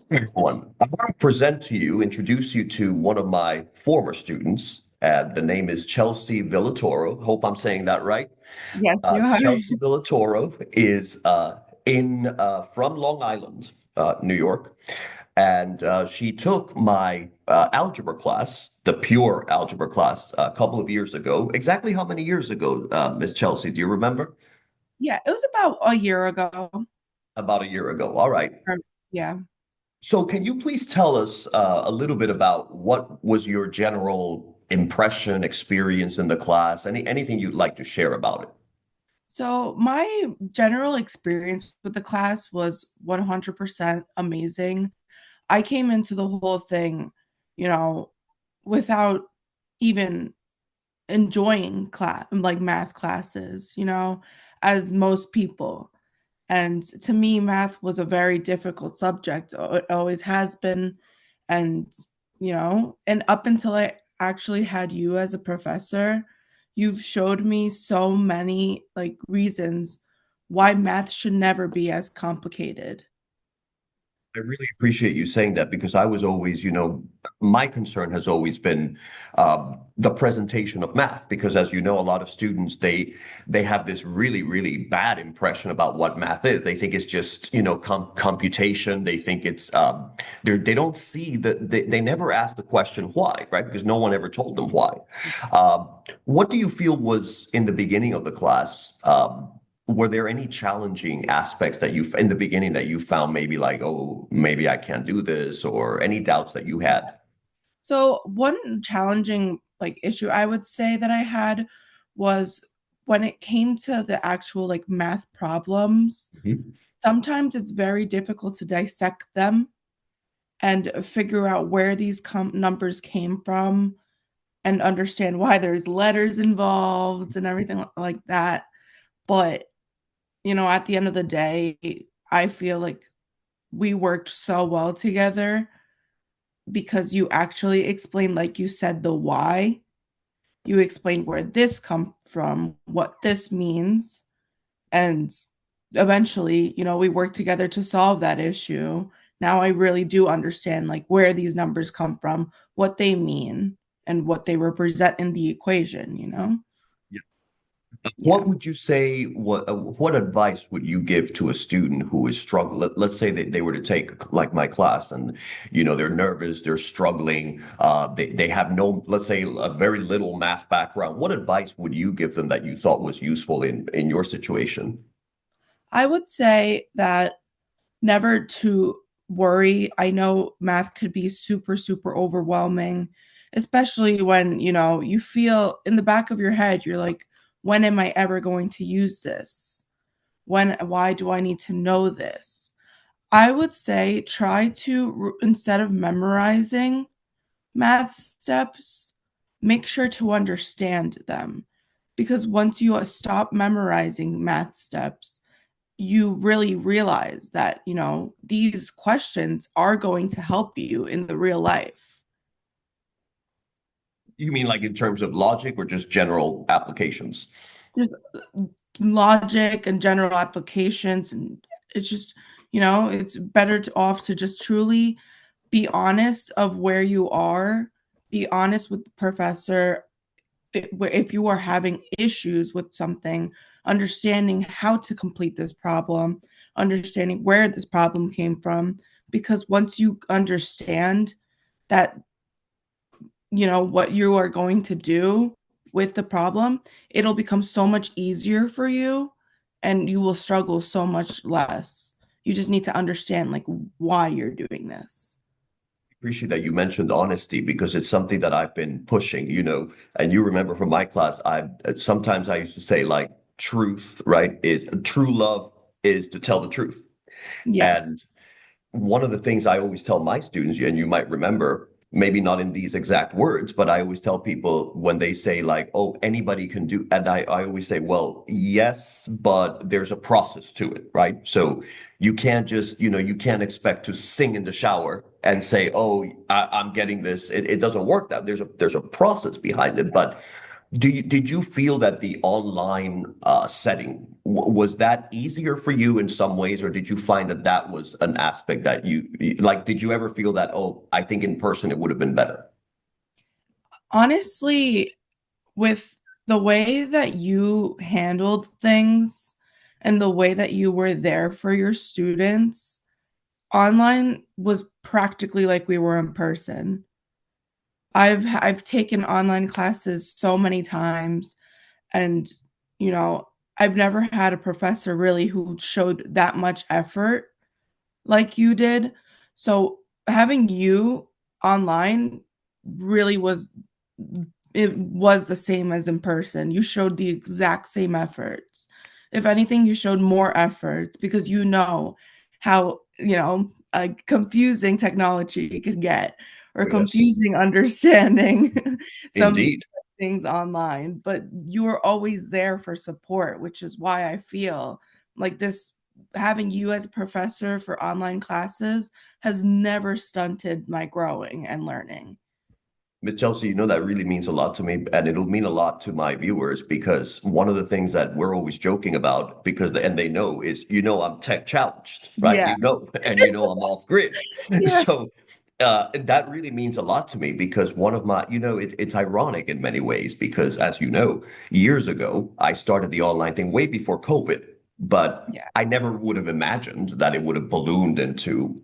Everyone, I want to present to you, introduce you to one of my former students. The name is Chelsea Villatoro. Hope I'm saying that right. Yes, you are. Chelsea Villatoro is in from Long Island, New York, and she took my algebra class, the pure algebra class, a couple of years ago. Exactly how many years ago, Miss Chelsea? Do you remember? Yeah, it was about a year ago. About a year ago. All right. Or- Yeah. So, can you please tell us a little bit about what was your general impression, experience in the class? Anything you'd like to share about it? So my general experience with the class was 100% amazing. I came into the whole thing, you know, without even enjoying math classes, as most people. And to me, math was a very difficult subject. It always has been. And, and up until I actually had you as a professor, you've showed me so many reasons why math should never be as complicated. I really appreciate you saying that because I was always, my concern has always been the presentation of math. Because as you know, a lot of students they have this really really bad impression about what math is. They think it's just computation. They think it's they don't see that they never ask the question why, right? Because no one ever told them why. What do you feel was in the beginning of the class? Were there any challenging aspects that in the beginning that you found maybe like, oh, maybe I can't do this, or any doubts that you had? So one challenging issue I would say that I had was when it came to the actual math problems. Mhm. Sometimes it's very difficult to dissect them and figure out where these numbers came from and understand why there's letters involved and everything like that. But, at the end of the day, I feel like we worked so well together because you actually explained, like you said, the why. You explained where this come from, what this means, and eventually, we worked together to solve that issue. Now I really do understand where these numbers come from, what they mean, and what they represent in the equation. What Yeah. would you say, what advice would you give to a student who is struggling? Let's say that they were to take like my class and, they're nervous, they're struggling, they have no, let's say a very little math background. What advice would you give them that you thought was useful in your situation? I would say that never to worry. I know math could be super, super overwhelming, especially when, you feel in the back of your head, you're like, when am I ever going to use this? Why do I need to know this? I would say try to, instead of memorizing math steps, make sure to understand them. Because once you stop memorizing math steps, you really realize that, these questions are going to help you in the real life. You mean like in terms of logic or just general applications? Just logic and general applications. And it's just, it's better off to just truly be honest of where you are, be honest with the professor. If you are having issues with something, understanding how to complete this problem, understanding where this problem came from, because once you understand that, what you are going to do with the problem, it'll become so much easier for you and you will struggle so much less. You just need to understand why you're doing this. Appreciate that you mentioned honesty because it's something that I've been pushing, and you remember from my class, I sometimes I used to say like truth, right? Is true love is to tell the truth. Yeah. And one of the things I always tell my students, and you might remember, maybe not in these exact words, but I always tell people when they say like, oh, anybody can do, and I always say, well, yes, but there's a process to it, right? So you can't just, you can't expect to sing in the shower and say, oh, I'm getting this. It doesn't work that there's a process behind it. But Did you feel that the online setting was that easier for you in some ways, or did you find that that was an aspect that like? Did you ever feel that, oh, I think in person it would have been better? Honestly, with the way that you handled things and the way that you were there for your students, online was practically like we were in person. I've taken online classes so many times, and you know, I've never had a professor really who showed that much effort like you did. So having you online really was, it was the same as in person. You showed the exact same efforts. If anything, you showed more efforts because you know how, confusing technology could get, or Yes, confusing understanding some indeed. things online, but you were always there for support, which is why I feel like this, having you as a professor for online classes has never stunted my growing and learning. But Chelsea, you know that really means a lot to me, and it'll mean a lot to my viewers because one of the things that we're always joking about, because and they know is, I'm tech challenged, right? Yeah. And I'm off grid. Yes. So that really means a lot to me because one of my, it's ironic in many ways because, as you know, years ago I started the online thing way before COVID, but Yeah. I never would have imagined that it would have ballooned into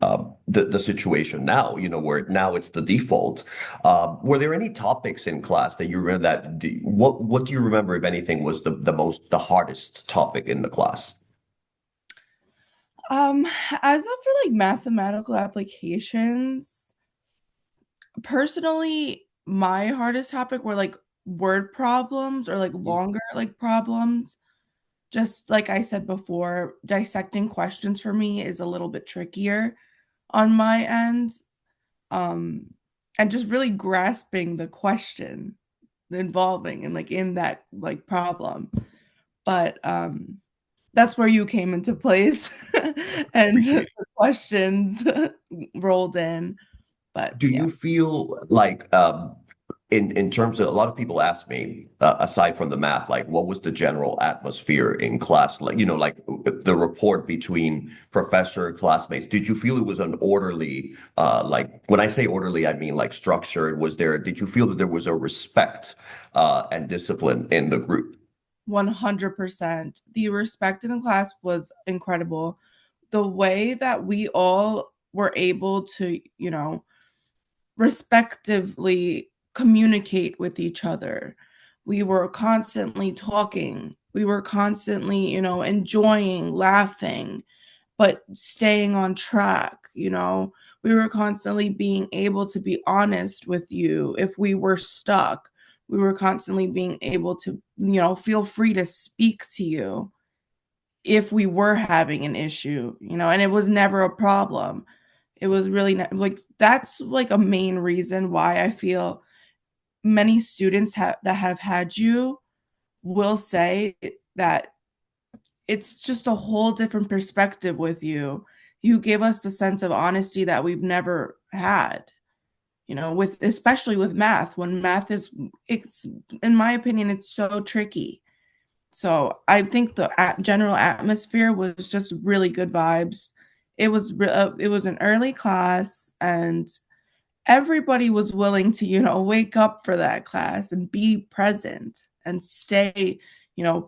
the situation now, where now it's the default. Were there any topics in class that you remember what do you remember, if anything, was the hardest topic in the class? As of for like mathematical applications, personally, my hardest topic were like word problems or like longer like problems. Just like I said before, dissecting questions for me is a little bit trickier on my end. Um, and just really grasping the question involving and like in that like problem. But that's where you came into place and the Appreciate it. questions rolled in. But Do yeah, you feel like in terms of a lot of people ask me aside from the math, like what was the general atmosphere in class, like like the rapport between professor classmates? Did you feel it was an orderly, like when I say orderly I mean like structure? Did you feel that there was a respect and discipline in the group? 100%. The respect in the class was incredible. The way that we all were able to, respectively communicate with each other. We were constantly talking. We were constantly, enjoying, laughing, but staying on track. We were constantly being able to be honest with you if we were stuck. We were constantly being able to, feel free to speak to you if we were having an issue, and it was never a problem. It was really like that's like a main reason why I feel many students that have had you will say that it's just a whole different perspective with you. You give us the sense of honesty that we've never had, with especially with math. When math is, it's, in my opinion, it's so tricky. So I think the general atmosphere was just really good vibes. It was an early class, and everybody was willing to, wake up for that class and be present and stay,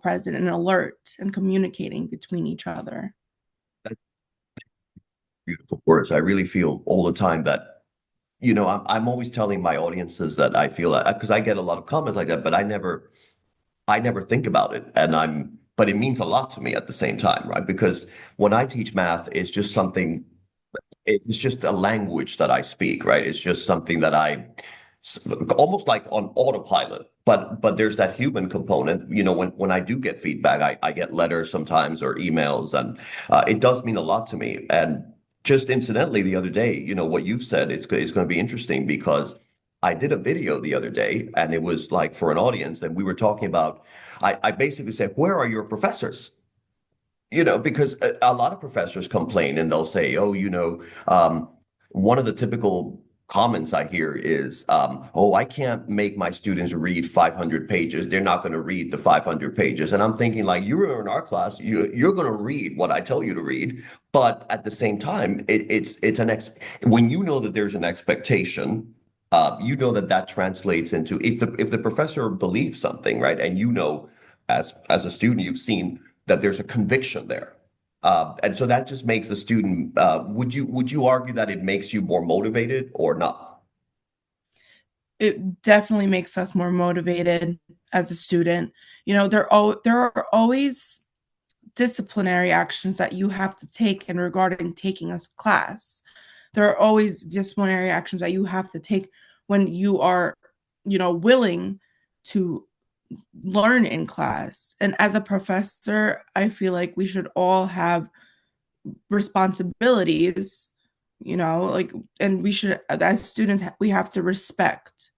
present and alert and communicating between each other. Beautiful words. I really feel all the time that, I'm always telling my audiences that I feel that because I get a lot of comments like that, but I never think about it. But it means a lot to me at the same time, right? Because when I teach math, it's just a language that I speak, right? It's just something that almost like on autopilot. But there's that human component. When I do get feedback, I get letters sometimes or emails, and it does mean a lot to me. And just incidentally, the other day, what you've said is going to be interesting because I did a video the other day, and it was like for an audience, and we were talking about. I basically said, "Where are your professors?" Because a lot of professors complain and they'll say, oh, one of the typical comments I hear is, oh, I can't make my students read 500 pages. They're not going to read the 500 pages. And I'm thinking, like, you're in our class, you're going to read what I tell you to read. But at the same time, it's an when you know that there's an expectation, you know that that translates into if the professor believes something, right? And you know, as a student, you've seen that there's a conviction there. And so that just makes the student, would you argue that it makes you more motivated or not? It definitely makes us more motivated as a student. You know, there are always disciplinary actions that you have to take in regarding taking a class. There are always disciplinary actions that you have to take when you are, you know, willing to learn in class. And as a professor, I feel like we should all have responsibilities, you know, like, and we should, as students, we have to respect.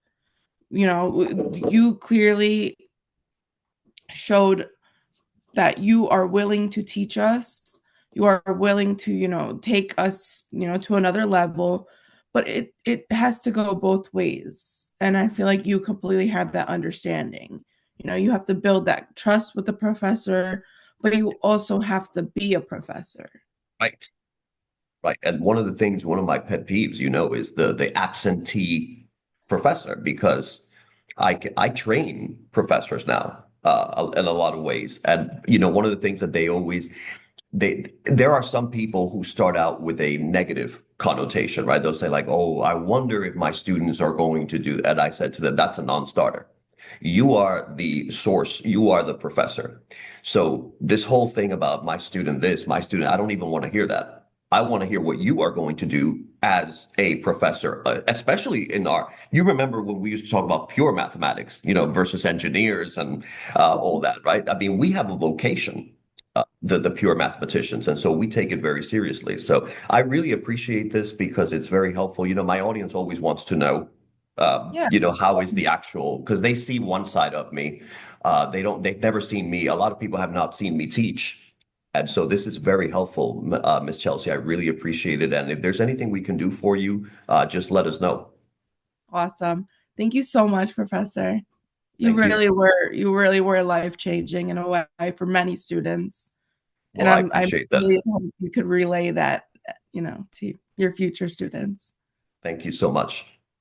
You know, you clearly showed that you are willing to teach us. You are willing to, you know, take us, you know, to another level, but it has to go both ways. And I feel like you completely have that understanding. You know, you have to build that trust with the professor, but you also have to be a professor. Right. Right. And one of the things, one of my pet peeves, is the absentee professor because I train professors now in a lot of ways. And one of the things that there are some people who start out with a negative connotation, right? They'll say like, "Oh, I wonder if my students are going to do," and I said to them, "That's a non-starter. You are the source, you are the professor. So this whole thing about my student this, my student, I don't even want to hear that. I want to hear what you are going to do as a professor, especially you remember when we used to talk about pure mathematics, versus engineers and all that, right? I mean, we have a vocation, the pure mathematicians, and so we take it very seriously. So I really appreciate this because it's very helpful. My audience always wants to know, Yeah. how is the actual, because they see one side of me. They've never seen me. A lot of people have not seen me teach. And so this is very helpful, Miss Chelsea. I really appreciate it. And if there's anything we can do for you, just let us know. Awesome. Thank you so much, Professor. Thank you. You really were life changing in a way for many students. And Well, I I'm appreciate that. really hope you could relay that, you know, to your future students. Thank you so much.